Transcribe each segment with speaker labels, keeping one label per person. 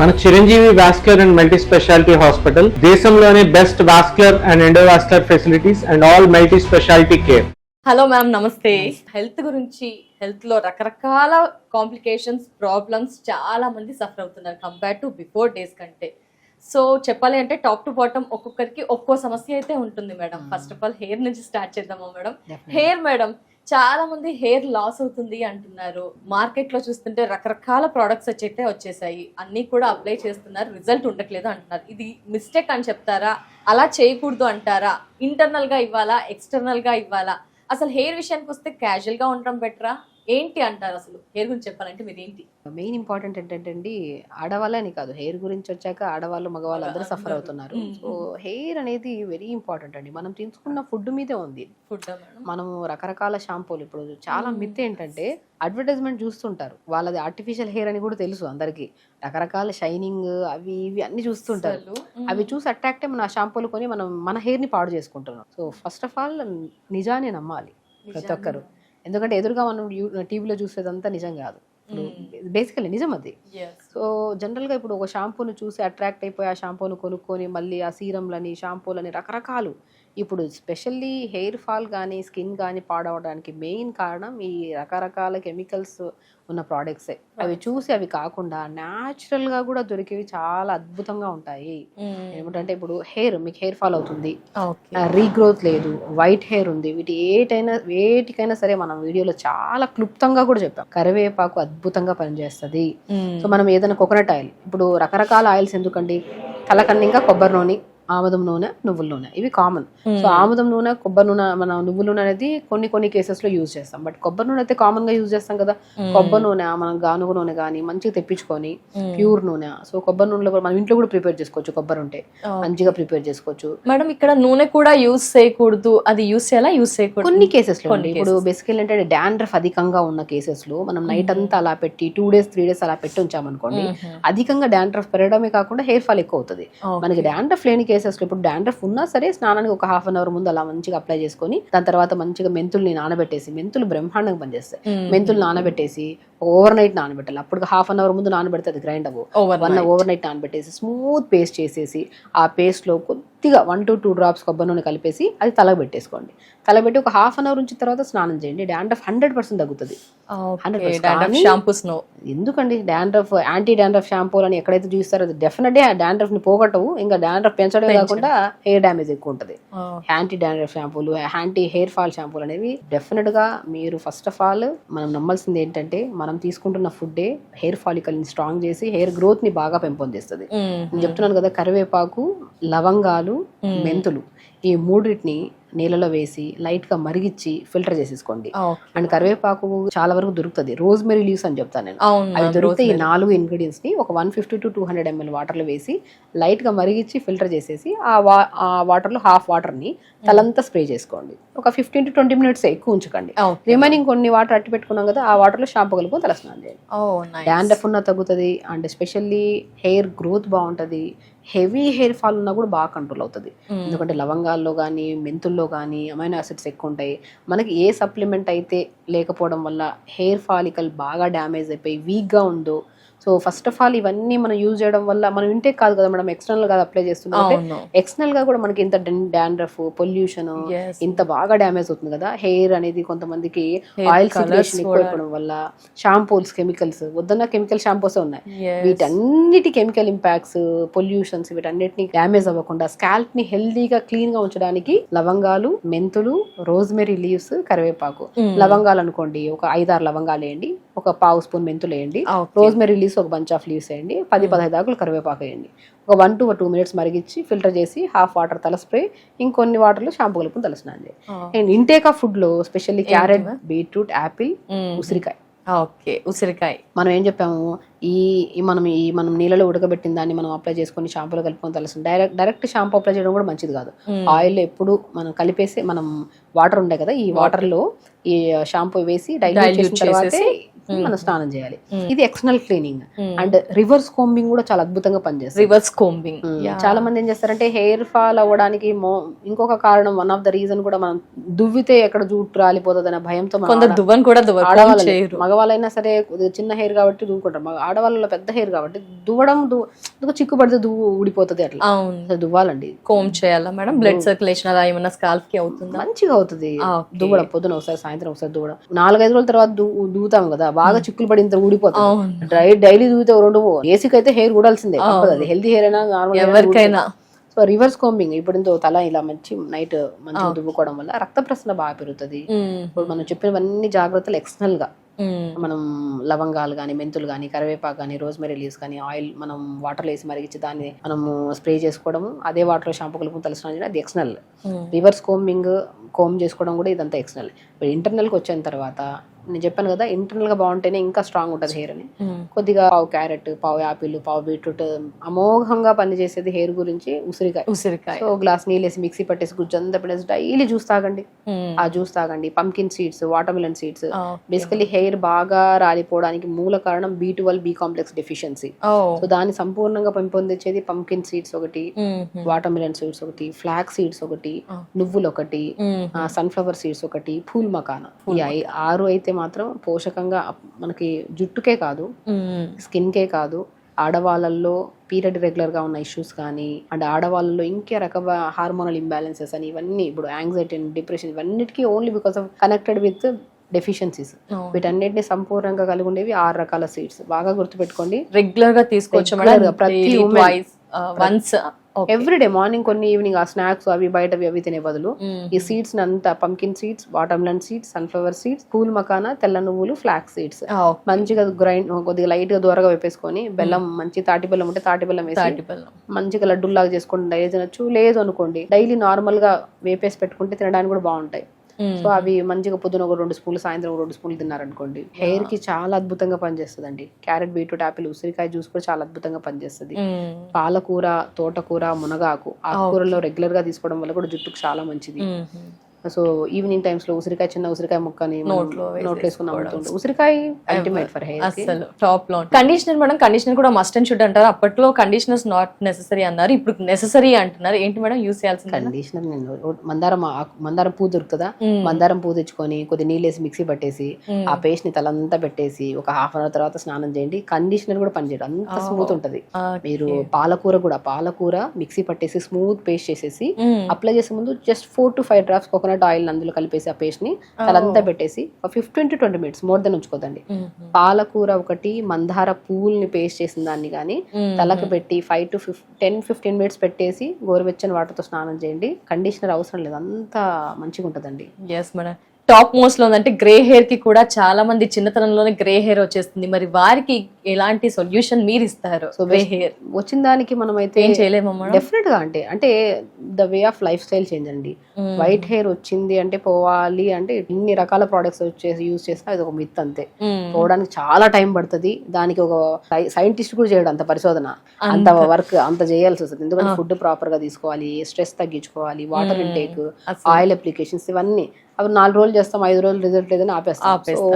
Speaker 1: మన Chiranjeevi vascular and multi specialty hospital దేశంలోనే best vascular and endovascular facilities and all multi specialty care.
Speaker 2: Hello ma'am, నమస్తే. Health గురించి, health లో రకరకాల complications, problems చాలా మంది సఫర్ అవుతున్నారు కంపేర్ టు బిఫోర్ డేస్ కంటే. సో చెప్పాలి అంటే టాప్ టు బాటమ్ ఒక్కొక్కరికి ఒక్కో సమస్య అయితే ఉంటుంది madam. First of all hair నుంచి స్టార్ట్ చేద్దామా మేడం? హెయిర్ మేడం, చాలా మంది హెయిర్ లాస్ అవుతుంది అంటున్నారు. మార్కెట్ లో చూస్తుంటే రకరకాల ప్రోడక్ట్స్ అయితే వచ్చేసాయి, అన్ని కూడా అప్లై చేస్తున్నారు, రిజల్ట్ ఉండట్లేదు అంటున్నారు. ఇది మిస్టేక్ అని చెప్తారా? అలా చేయకూడదు అంటారా? ఇంటర్నల్ గా ఇవ్వాలా, ఎక్స్టర్నల్ గా ఇవ్వాలా? అసలు హెయిర్ విషయానికి వస్తే క్యాజువల్ గా ఉండడం బెటరా? ఏంటి అంటారు? అసలు హెయిర్ గురించి చెప్పాలంటే మీరు ఏంటి?
Speaker 3: మెయిన్ ఇంపార్టెంట్ ఏంటంటే అండి, ఆడవాళ్ళని కాదు, హెయిర్ గురించి వచ్చాక ఆడవాళ్ళు మగవాళ్ళు అందరూ సఫర్ అవుతున్నారు. సో హెయిర్ అనేది వెరీ ఇంపార్టెంట్ అండి. మనం తీసుకున్న ఫుడ్ మీదే ఉంది.
Speaker 2: ఫుడ్
Speaker 3: మనము రకరకాల షాంపూలు, ఇప్పుడు చాలా మిత్ ఏంటంటే అడ్వర్టైజ్మెంట్ చూస్తుంటారు, వాళ్ళది ఆర్టిఫిషియల్ హెయిర్ అని కూడా తెలుసు అందరికి. రకరకాల షైనింగ్ అవి ఇవి అన్ని చూస్తుంటారు. అవి చూసి అట్రాక్ట్ అయ్యి మన షాంపూలు కొని మనం మన హెయిర్ ని పాడు చేసుకుంటున్నాం. సో ఫస్ట్ ఆఫ్ ఆల్ నిజాన్ని నమ్మాలి ప్రతి ఒక్కరు. ఎందుకంటే ఎదురుగా మనం టీవీలో చూసేదంతా నిజం కాదు, బేసికల్లీ నిజం అది. సో జనరల్గా ఇప్పుడు ఒక షాంపూను చూసి అట్రాక్ట్ అయిపోయి ఆ షాంపూను కొనుక్కొని మళ్ళీ ఆ సీరంలని, షాంపూలని రకరకాలు. ఇప్పుడు స్పెషల్లీ హెయిర్ ఫాల్ కానీ స్కిన్ కానీ పాడవడానికి మెయిన్ కారణం ఈ రకరకాల కెమికల్స్ ఉన్న ప్రోడక్ట్సే. అవి చూసి అవి కాకుండా న్యాచురల్గా కూడా దొరికేవి చాలా అద్భుతంగా ఉంటాయి. ఏమిటంటే ఇప్పుడు మీకు హెయిర్ ఫాల్ అవుతుంది, రీగ్రోత్ లేదు, వైట్ హెయిర్ ఉంది, వేటికైనా సరే మనం వీడియోలో చాలా క్లుప్తంగా కూడా చెప్పాం. కరివేపాకు అద్భుతంగా పనిచేస్తుంది. సో మనం ఏదైనా కోకోనట్ ఆయిల్, ఇప్పుడు రకరకాల ఆయిల్స్ ఎందుకండి, తలకన్నింగా కొబ్బరి నూనె, ఆముదం నూనె, నువ్వుల నూనె, ఇవి కామన్. సో ఆముదం నూనె, కొబ్బరి నూనె, మన నువ్వుల నూనె అనేది కొన్ని కేసెస్ లో యూజ్ చేస్తాం. బట్ కొబ్బరి నూనె అయితే కామన్ గా యూజ్ చేస్తాం కదా. కొబ్బరి నూనె మనం గానుగ నూనె కానీ మంచిగా తెప్పించుకొని ప్యూర్ నూనె. సో కొబ్బరి నూనెలో మనం ఇంట్లో కూడా ప్రిపేర్ చేసుకోవచ్చు, కొబ్బరి ఉంటే మంచిగా ప్రిపేర్ చేసుకోవచ్చు.
Speaker 2: మేడం ఇక్కడ నూనె కూడా యూజ్ చేయకూడదు, అది యూజ్ చేయాలా, యూజ్ చేయకూడదు
Speaker 3: కొన్ని కేసెస్ లో. ఇప్పుడు బేసికల్ ఏంటంటే డాండ్రఫ్ అధికంగా ఉన్న కేసెస్ లో మనం నైట్ అంతా అలా పెట్టి 2 days 3 days అలా పెట్టి ఉంచామనుకోండి, అధికంగా డాండ్రఫ్ పెరగడమే కాకుండా హెయిర్ ఫాల్ ఎక్కువ అవుతుంది. మనకి డాండ్రఫ్ లేని కేసెస్ లో, ఇప్పుడు డాండ్రఫ్ ఉన్నా సరే స్నానానికి ఒక 1/2 hour ముందు అలా మంచిగా అప్లై చేసుకొని దాని తర్వాత మంచిగా మెంతుల్ని నానబెట్టేసి, మెంతులు బ్రహ్మాండంగా పనిచేస్తాయి, మెంతులు నానబెట్టేసి ఓవర్ నైట్ నానబెట్టాలి. అప్పుడు 1/2 hour ముందు నానబెడితే అది గ్రైండ్ అవ్వు. ఓవర్ నైట్ నానబెట్టేసి స్మూత్ పేస్ట్ చేసేసి ఆ పేస్ట్ లో కొద్దిగా 1 to 2 drops కొబ్బరి నూనె కలిపేసి అది తలకు పెట్టేసుకోండి. తలబెట్టి ఒక 1/2 hour ఉంచిన తర్వాత స్నానం చేయండి. డాండ్రఫ్ 100% తగ్గుతుంది. 100%. ఎందుకండి డాండ్రఫ్, యాంటీ డాండ్రఫ్ షాంపూలు అని ఎక్కడైతే చూస్తారో అది డెఫినెట్గా డాండ్రఫ్ ని పోగొట్టవు, ఇంకా డాండ్రఫ్ పెంచడమే కాకుండా హెయిర్ డ్యామేజ్ ఎక్కువ ఉంటుంది. యాంటీ డాండ్రఫ్ షాంపూలు, యాంటీ హెయిర్ ఫాల్ షాంపూలు అనేవి డెఫినెట్ గా మీరు ఫస్ట్ ఆఫ్ ఆల్ మనం నమ్మాల్సింది ఏంటంటే, మనం తీసుకుంటున్న ఫుడ్డే హెయిర్ ఫాలికల్ ని స్ట్రాంగ్ చేసి హెయిర్ గ్రోత్ ని బాగా పెంపొందిస్తుంది. నేను చెప్తున్నాను కదా, కరివేపాకు, లవంగాలు, మెంతులు, ఈ మూడింటిని నీళ్ళలో వేసి లైట్ గా మరిగించి ఫిల్టర్ చేసేసుకోండి. అండ్ కరివేపాకు చాలా వరకు దొరుకుతుంది, రోజ్మెరీ లీవ్స్ అని చెప్తాను నేను, అవి దొరికితే ఈ 4 ingredients ని ఒక 150 to 200 ml వాటర్ లో వేసి లైట్ గా మరిగించి ఫిల్టర్ చేసేసి ఆ వాటర్ లో హాఫ్ వాటర్ ని తలంతా స్ప్రే చేసుకోండి. ఒక 15 to 20 minutes ఎక్కువ ఉంచకండి. రిమైనింగ్ కొన్ని వాటర్ అట్టి పెట్టుకున్నాం కదా, ఆ వాటర్ లో షాంపూ కలుపుకొని తలస్నానం చేయండి. డాండ్రఫ్ ఉన్న తగ్గుతుంది. అండ్ ఎస్పెషల్లీ హెయిర్ గ్రోత్ బాగుంటది. హెవీ హెయిర్ ఫాల్ ఉన్నా కూడా బాగా కంట్రోల్ అవుతుంది. ఎందుకంటే లవంగాల్లో కానీ మెంతుల్లో కానీ అమైనో యాసిడ్స్ ఎక్కువ ఉంటాయి. మనకి ఏ సప్లిమెంట్ అయితే లేకపోవడం వల్ల హెయిర్ ఫాలికల్ బాగా డ్యామేజ్ అయిపోయి వీక్గా ఉందో, సో ఫస్ట్ ఆఫ్ ఆల్ ఇవన్నీ మనం యూజ్ చేయడం వల్ల మనం ఇంటే కాదు కదా మనం ఎక్స్టర్నల్ గా అప్లై చేస్తున్నాం, ఎక్స్టర్నల్ గా కూడా మనకి ఇంత డాండ్రఫ్, పొల్యూషన్ ఇంత బాగా డ్యామేజ్ అవుతుంది కదా. హెయిర్ అనేది కొంతమందికి ఆయిల్ సిక్రేషన్ ఎక్కువ వల్ల, షాంపూల్స్ కెమికల్స్ వద్దన్న కెమికల్ షాంపూస్ ఉన్నాయి, వీటన్నిటి కెమికల్ ఇంపాక్ట్స్, పొల్యూషన్స్, వీటన్నిటిని డ్యామేజ్ అవ్వకుండా స్కాల్ప్ ని హెల్దీగా క్లీన్ గా ఉంచడానికి లవంగాలు, మెంతులు, రోజ్మెరీ లీవ్స్, కరివేపాకు. లవంగాలు అనుకోండి ఒక 5-6 లవంగాలు వేయండి, ఒక 1/2 spoon మెంతులు వేయండి, రోజ్మెరీ లీవ్స్ ఒక బంచ్ ఆఫ్ లీవ్స్ వేయండి, 10-15 ఆకులు కరివేపాకు వేయండి. ఒక 1 to 2 minutes మరిగించి ఫిల్టర్ చేసి హాఫ్ వాటర్ తల స్ప్రే, ఇంకొన్ని వాటర్లో షాంపూ కలుపుకొని తలస్నానం చేయండి. అండ్ ఇంటేక్ ఆఫ్ ఫుడ్ లో స్పెషల్లీ క్యారెట్, బీట్రూట్, యాపిల్, ఉసిరికాయ.
Speaker 2: ఉసిరికాయ
Speaker 3: మనం ఏం చెప్పాము, మనం నీళ్ళలో ఉడకబెట్టిన దాన్ని మనం అప్లై చేసుకొని షాంపూలో కలుపుకొని తలస్తుంది. డైరెక్ట్ షాంపూ అప్లై చేయడం కూడా మంచిది కాదు. ఆయిల్ ఎప్పుడు మనం కలిపేసి, మనం వాటర్ ఉంటాయి కదా, ఈ వాటర్ లో ఈ షాంపూ వేసి డైల్యూట్ చేసిన తర్వాతే మనం స్నానం చేయాలి. ఇది external cleaning. And reverse combing కూడా చాలా అద్భుతంగా పనిచేస్తుంది.
Speaker 2: రివర్స్ కోంబింగ్
Speaker 3: చాలా మంది ఏం చేస్తారంటే, హెయిర్ ఫాల్ అవ్వడానికి ఇంకొక కారణం, వన్ ఆఫ్ ద రీజన్ కూడా, మనం దువ్వితే ఎక్కడ జుట్టు రాలిపోతుంది అనే భయంతో
Speaker 2: దువ్వను కూడా
Speaker 3: మగవాళ్ళైనా సరే చిన్న హెయిర్ కాబట్టి దువ్వుకుంటారు. ఆడవాళ్ళలో పెద్ద హెయిర్ కాబట్టి దువ్వడం చిక్కు పడితే ఊడిపోతుంది అట్లా.
Speaker 2: అవును,
Speaker 3: అసలు దువ్వాలండి.
Speaker 2: కోమ్ చేయాలా మేడం? బ్లడ్ సర్క్యులేషన్ అలా ఏమన్నా స్కాల్ఫ్ కి అవుతుందా?
Speaker 3: మంచిగా అవుతుంది దువ్వడం. పొద్దున ఒకసారి, సాయంత్రం ఒకసారి దువ్వడం. 4-5 రోజుల తర్వాత దువ్వుతాం కదా, బాగా చిక్కులు పడి ఇంత ఊడిపోతుంది. డైలీ దువ్వుతే 2 ఏసీకి అయితే హెయిర్ ఊడాల్సిందే, అది హెల్తీ హెయిర్ అయినా నార్మల్
Speaker 2: ఎవరికైనా.
Speaker 3: సో రివర్స్ కోంబింగ్ ఇప్పుడు తల ఇలా నైట్ మంచిగా దువ్వుకోవడం వల్ల రక్త ప్రసరణ బాగా పెరుగుతుంది. ఇప్పుడు మనం చెప్పినవన్నీ జాగ్రత్తలు ఎక్స్టర్నల్ గా మనం లవంగాలు కానీ, మెంతులు కానీ, కరివేపాకు కానీ, రోజ్మెరీ లీవ్స్ కానీ, ఆయిల్ మనం వాటర్లో వేసి మరిగించి దాన్ని మనము స్ప్రే చేసుకోవడము, అదే వాటర్లో షాంపూ కలుపుకుని తలస్నానం చేయడం, అది ఎక్స్టర్నల్. రివర్స్ కోమ్ చేసుకోవడం కూడా ఇదంతా ఎక్స్టర్నల్. ఇంటర్నల్కి వచ్చిన తర్వాత నేను చెప్పాను కదా, ఇంటర్నల్ గా బాగుంటేనే ఇంకా స్ట్రాంగ్ ఉంటుంది హెయిర్ అని. కొద్దిగా పావు క్యారెట్, పావు యాపిల్, పావు బీట్రూట్ అమోఘంగా పనిచేసేది హెయిర్ గురించి ఉసిరికాయ. సో గ్లాస్ నీళ్ళు వేసి మిక్సీ పట్టేసి గుజ్జంతా పెట్టేసి డైలీ జ్యూస్ తాగండి. ఆ జ్యూస్ తాగండి. Pumpkin seeds, water melon seeds. Basically hair బాగా రాలిపోవడానికి మూల కారణం B12, B complex deficiency. So దాన్ని సంపూర్ణంగా పెంపొందించేది పంకిన్ సీడ్స్ ఒకటి, వాటర్ మిలన్ సీడ్స్ ఒకటి, ఫ్లాక్ సీడ్స్ ఒకటి, నువ్వులు ఒకటి, సన్ఫ్లవర్ సీడ్స్ ఒకటి, పూల్ మకానా. ఈ 6 అయితే మాత్రం పోషకంగా మనకి జుట్టుకే కాదు, స్కిన్ కే కాదు, ఆడవాళ్ళల్లో పీరియడ్ రెగ్యులర్ గా ఉన్న ఇష్యూస్ కానీ, అండ్ ఆడవాళ్ళలో ఇంకే రకమైన హార్మోనల్ ఇంబ్యాలెన్సెస్ అని, ఇవన్నీ ఇప్పుడు యాంగ్జైటీ, డిప్రెషన్, ఇవన్నిటికీ only because of connected with deficiencies. వీటన్నిటిని సంపూర్ణంగా కలిగి ఉండేవి 6 రకాల సీడ్స్. బాగా గుర్తుపెట్టుకోండి,
Speaker 2: రెగ్యులర్ గా తీసుకోవచ్చు
Speaker 3: ప్రతి ఎవ్రీడే మార్నింగ్ కొన్ని, ఈవినింగ్ ఆ స్నాక్స్ అవి బయటవి అవి తినే బదులు ఈ సీడ్స్ అంతా pumpkin seeds, water melon seeds, sunflower seeds, pool makhana, తెల్ల నువ్వులు, ఫ్లాక్ సీడ్స్ మంచిగా గ్రైండ్, కొద్దిగా లైట్ గా దూరగా వేపేసుకొని, బెల్లం, మంచి తాటి బెల్లం ఉంటే తాటి బెల్లం వేసి మంచిగా లడ్డూలాగా చేసుకొని డైలీ తినొచ్చు. లేదు అనుకోండి డైలీ నార్మల్ గా వేపేసి పెట్టుకుంటే తినడానికి కూడా బాగుంటాయి. సో అవి మంచిగా పొద్దున ఒక 2 స్పూన్లు, సాయంత్రం 2 స్పూన్లు తిన్నారనుకోండి, హెయిర్ కి చాలా అద్భుతంగా పనిచేస్తుంది అండి. క్యారెట్, బీట్రూట్, యాపిల్, ఉసిరికాయ జ్యూస్ కూడా చాలా అద్భుతంగా పనిచేస్తుంది. పాలకూర, తోటకూర, మునగాకు, ఆకుకూరలో రెగ్యులర్ గా తీసుకోవడం వల్ల కూడా జుట్టుకు చాలా మంచిది. సో ఈవినింగ్ టైమ్స్ లో ఉసిరికాయ, చిన్న ఉసిరికాయ ముక్కని నోట్లో వేసుకున్నాం. ఉసిరికాయ అల్టిమేట్ ఫర్ హెయిర్.
Speaker 2: అసలు టాప్ లో. కండిషనర్ మేడం, కండిషనర్ కూడా మస్ట్ అండ్ షుడ్ అంటారు. అప్పట్లో కండిషనర్స్ నాట్ నెసెసరీ అన్నారు, ఇప్పుడు నెసెసరీ అంటున్నారు. ఏంటి మేడం యూస్ చేయాల్సింది? కండిషనర్ మందారం పువ్వు దొరుకుతుందా, మందారం పువ్వు తెచ్చుకొని కొద్ది నీళ్ళు వేసి మిక్సీ పట్టేసి ఆ పేస్ట్ ని తలంతా పెట్టేసి ఒక హాఫ్ అన్ అవర్ తర్వాత స్నానం చేయండి. కండిషనర్ కూడా పనిచేయడం అంత స్మూత్ ఉంటది. మీరు పాలకూర మిక్సీ పట్టేసి స్మూత్ పేస్ట్ చేసేసి అప్లై చేసే ముందు just 4 to 5 drops coconut oil అందులో కలిపేసి ఆ పేస్ట్ ని తలంతా పెట్టేసి 15 to 20 minutes, మోర్ దెన్ ఉంచుకోదండి. పాలకూర ఒకటి, మందార పూల్ని పేస్ట్ చేసిన దాన్ని కానీ తలకు పెట్టి 5 to 10-15 minutes పెట్టేసి గోరువెచ్చని వాటర్తో స్నానం చేయండి. కండిషనర్ అవసరం లేదు, అంత మంచిగా ఉంటదండి. Yes madam. టాప్ మోస్ట్ లో ఉందంటే గ్రే హెయిర్ కి కూడా చాలా మంది చిన్నతనంలోనే గ్రే హెయిర్ వచ్చేస్తుంది. మరి వారికి ఎలాంటి సొల్యూషన్ మీరు ఇస్తారు? సో గ్రే హెయిర్ వచ్చిన దానికి మనం అయితే ఏం చేయలేమమ్మా. డెఫినెట్ గా అంటే the way of life style change అండి. వైట్ హెయిర్ వచ్చింది అంటే పోవాలి అంటే ఇన్ని రకాల ప్రొడక్ట్స్ వచ్చేసి యూజ్ చేస్తే అది ఒక మిత్ అంతే. పోవడానికి చాలా టైం పడుతుంది. దానికి ఒక సైంటిస్ట్ కూడా చేయడం అంత పరిశోధన, అంత వర్క్ అంత చేయాల్సి వస్తుంది. ఎందుకంటే ఫుడ్ ప్రాపర్ గా తీసుకోవాలి, స్ట్రెస్ తగ్గించుకోవాలి, వాటర్ ఇంటేక్, ఆయిల్ అప్లికేషన్స్, ఇవన్నీ. అవి 4 రోజులు చేస్తాం, 5 రోజులు రిజల్ట్ లేదని ఆపేస్తాం. సో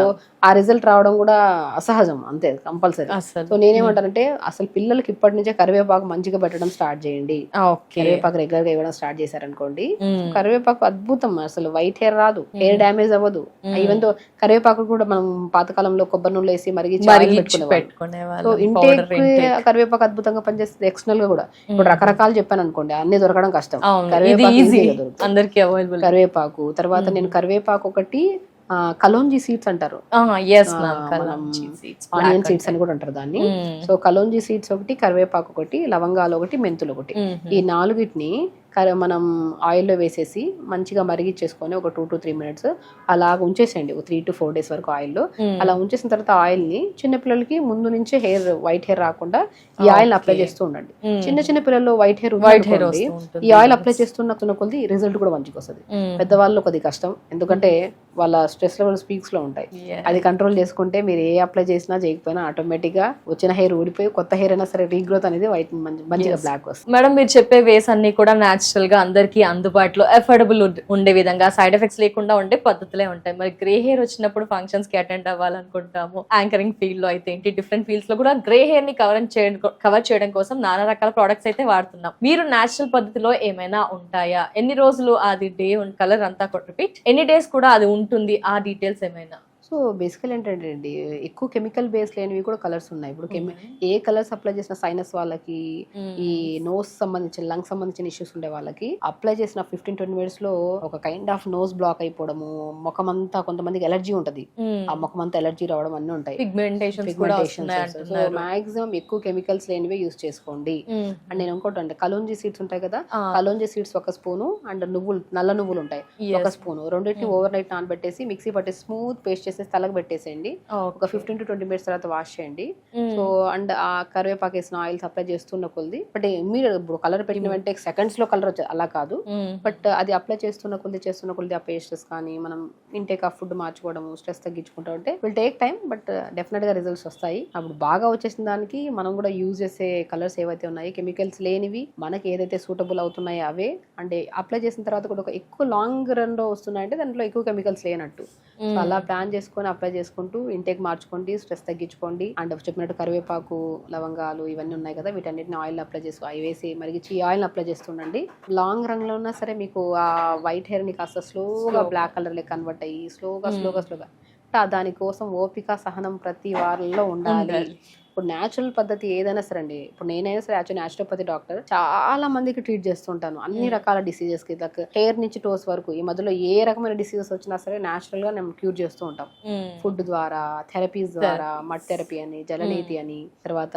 Speaker 2: ఆ రిజల్ట్ రావడం కూడా అసహజం, అంతే కంపల్సరీ. సో నేనేమంటానంటే అసలు పిల్లలకి ఇప్పటి నుంచే కరివేపాకు మంచిగా పెట్టడం స్టార్ట్ చేయండి. కరివేపాకు రెగ్యులర్ గా ఇవ్వడం స్టార్ట్ చేశారనుకోండి, కరివేపాకు అద్భుతం. అసలు వైట్ హెయిర్ రాదు, హెయిర్ డ్యామేజ్ అవ్వదు. ఈవెన్ తో కరివేపాకు కూడా మనం పాతకాలంలో కొబ్బరి నూనె వేసి మరిగించి పెట్టుకునేవాళ్ళం. సో ఇంటేక్ కరివేపాకు అద్భుతంగా పనిచేస్తుంది. ఎక్స్టర్నల్ గా కూడా ఇప్పుడు రకరకాలు చెప్పాను అనుకోండి, అన్ని దొరకడం కష్టం. కరివేపాకు తర్వాత నేను కరివేపాకు ఒకటి, కలోంజీ సీడ్స్ అంటారు, ఆనియన్ సీడ్స్ అని కూడా అంటారు దాన్ని. సో కలోంజీ సీడ్స్ ఒకటి, కరివేపాకు ఒకటి, లవంగాలు ఒకటి, మెంతులు ఒకటి, ఈ 4టిని మనం ఆయిల్లో వేసేసి మంచిగా మరిగించేసుకొని ఒక 2 to 3 minutes అలా ఉంచేసేయండి. 3 to 4 days వరకు ఆయిల్లో. అలా ఉంచేసిన తర్వాత ఆయిల్ ని చిన్నపిల్లలకి ముందు నుంచే వైట్ హెయిర్ రాకుండా ఈ ఆయిల్ అప్లై చేస్తూ ఉండండి. చిన్న పిల్లల్లో వైట్ హెయిర్ ఈ ఆయిల్ అప్లై చేస్తున్న కొద్ది రిజల్ట్ కూడా మంచిగా వస్తుంది. పెద్దవాళ్ళు కొద్ది కష్టం, ఎందుకంటే వాళ్ళ స్ట్రెస్ లెవెల్స్ పీక్స్ లో ఉంటాయి. అది కంట్రోల్ చేసుకుంటే మీరు ఏ అప్లై చేసినా చేయకపోయినా ఆటోమేటిక్ గా వచ్చిన హెయిర్ ఊడిపోయి కొత్త హెయిర్ అయినా సరే రీగ్రోత్ అనేది వైట్ మంచిగా బ్లాక్ వస్తుంది. మేడం మీరు చెప్పే వేస్ అన్ని కూడా న్యాచురల్ గా అందరికి అందుబాటులో అఫోర్డబుల్ ఉండే విధంగా, సైడ్ ఎఫెక్ట్స్ లేకుండా ఉండే పద్ధతులే ఉంటాయి. మరి గ్రే హెయిర్ వచ్చినప్పుడు ఫంక్షన్స్ కి అటెండ్ అవ్వాలనుకుంటాము, యాంకరింగ్ ఫీల్డ్ లో అయితే ఏంటి, డిఫరెంట్ ఫీల్డ్స్ లో కూడా గ్రే హెయిర్ ని కవర్ చేయడం కోసం నానా రకాల ప్రొడక్ట్స్ అయితే వాడుతున్నాం. మీరు న్యాచురల్ పద్ధతిలో ఏమైనా ఉంటాయా? ఎన్ని రోజులు అది డే కలర్ అంతా రిపీట్, ఎన్ని డేస్ కూడా అది ఉంటుంది, ఆ డీటెయిల్స్ ఏమైనా?
Speaker 3: సో బేసికల్ ఏంటంటే అండి, ఎక్కువ కెమికల్ బేస్ లేనివి కూడా కలర్స్ ఉన్నాయి. ఇప్పుడు ఏ కలర్స్ అప్లై చేసిన సైనస్ వాళ్ళకి, ఈ నోస్ సంబంధించిన లంగ్ సంబంధించిన ఇష్యూస్ ఉండే వాళ్ళకి అప్లై చేసిన 15-20 మినిట్స్ లో ఒక కైండ్ ఆఫ్ నోస్ బ్లాక్ అయిపోవడము, ముఖం అంతా కొంతమందికి ఎలర్జీ ఉంటది, ఆ ముఖం అంతా ఎలర్జీ రావడం అన్ని ఉంటాయి. సో మాక్సిమం ఎక్కువ కెమికల్స్ లేనివే యూస్ చేసుకోండి. అండ్ నేను ఇంకోటి అంటే కలోంజీ సీడ్స్ ఉంటాయి కదా, కలోంజీ సీడ్స్ 1 స్పూను అండ్ నువ్వులు, నల్ల నువ్వులు ఉంటాయి 1 స్పూను, రెండింటిని ఓవర్ నైట్ నానబెట్టేసి మిక్సీ పట్టి స్మూత్ పేస్ట్ చేసి తలకు పెట్టేసేయండి. ఒక 15-20 మినిట్స్ తర్వాత వాష్ చేయండి. సో అండ్ ఆ కరివేపాకు వేసిన ఆయిల్స్ అప్లై చేస్తున్న కొద్ది, బట్ మీరు ఇప్పుడు కలర్ పెట్టిన వెంటనే సెకండ్స్ లో కలర్ వచ్చేది అలా కాదు, బట్ అది అప్లై చేస్తున్న కొద్ది ఆ పేస్టెస్ కానీ మనం ఇంటేక్ ఆఫ్ ఫుడ్ మార్చుకోవడం, స్ట్రెస్ తగ్గించుకుంటా ఉంటే will take time, but definite గా రిజల్ట్స్ వస్తాయి. అప్పుడు బాగా వచ్చేసిన దానికి మనం కూడా యూజ్ చేసే కలర్స్ ఏవైతే ఉన్నాయి కెమికల్స్ లేనివి, మనకి ఏదైతే సూటబుల్ అవుతున్నాయో అవే, అంటే అప్లై చేసిన తర్వాత కూడా ఒక ఎక్కువ లాంగ్ రన్ లో వస్తున్నాయంటే దాంట్లో ఎక్కువ కెమికల్స్ లేనట్టు. సో అలా ప్లాన్ చేసుకొని అప్లై చేసుకుంటూ ఇంటేక్ మార్చుకోండి, స్ట్రెస్ తగ్గించుకోండి. అండ్ చెప్పినట్టు కరివేపాకు, లవంగాలు ఇవన్నీ ఉన్నాయి కదా, వీటన్నిటిని ఆయిల్ అప్లై చేసుకో, అవి వేసి మరిగించి ఈ ఆయిల్ అప్లై చేస్తుండండి. లాంగ్ రన్ లో ఉన్నా సరే మీకు ఆ వైట్ హెయిర్ ని కాస్త స్లోగా బ్లాక్ కలర్ లెక్క కన్వర్ట్ అయ్యి స్లోగా దానికోసం ఓపిక, సహనం ప్రతి వారంలో ఉండాలి. ఇప్పుడు న్యాచురల్ పద్ధతి ఏదైనా సరే అండి, ఇప్పుడు నేనైనా సరే యాక్చువల్ న్యాచురోపతి డాక్టర్, చాలా మందికి ట్రీట్ చేస్తుంటాను అన్ని రకాల డిసీజెస్ కి, లైక్ హెయిర్ నుంచి టోస్ వరకు. ఈ మధ్యలో ఏ రకమైన డిసీజెస్ వచ్చినా సరే న్యాచురల్ గా మేము క్యూర్ చేస్తూ ఉంటాం. ఫుడ్ ద్వారా, థెరపీస్ ద్వారా, మడ్ థెరపీ అని, జలనీతి అని, తర్వాత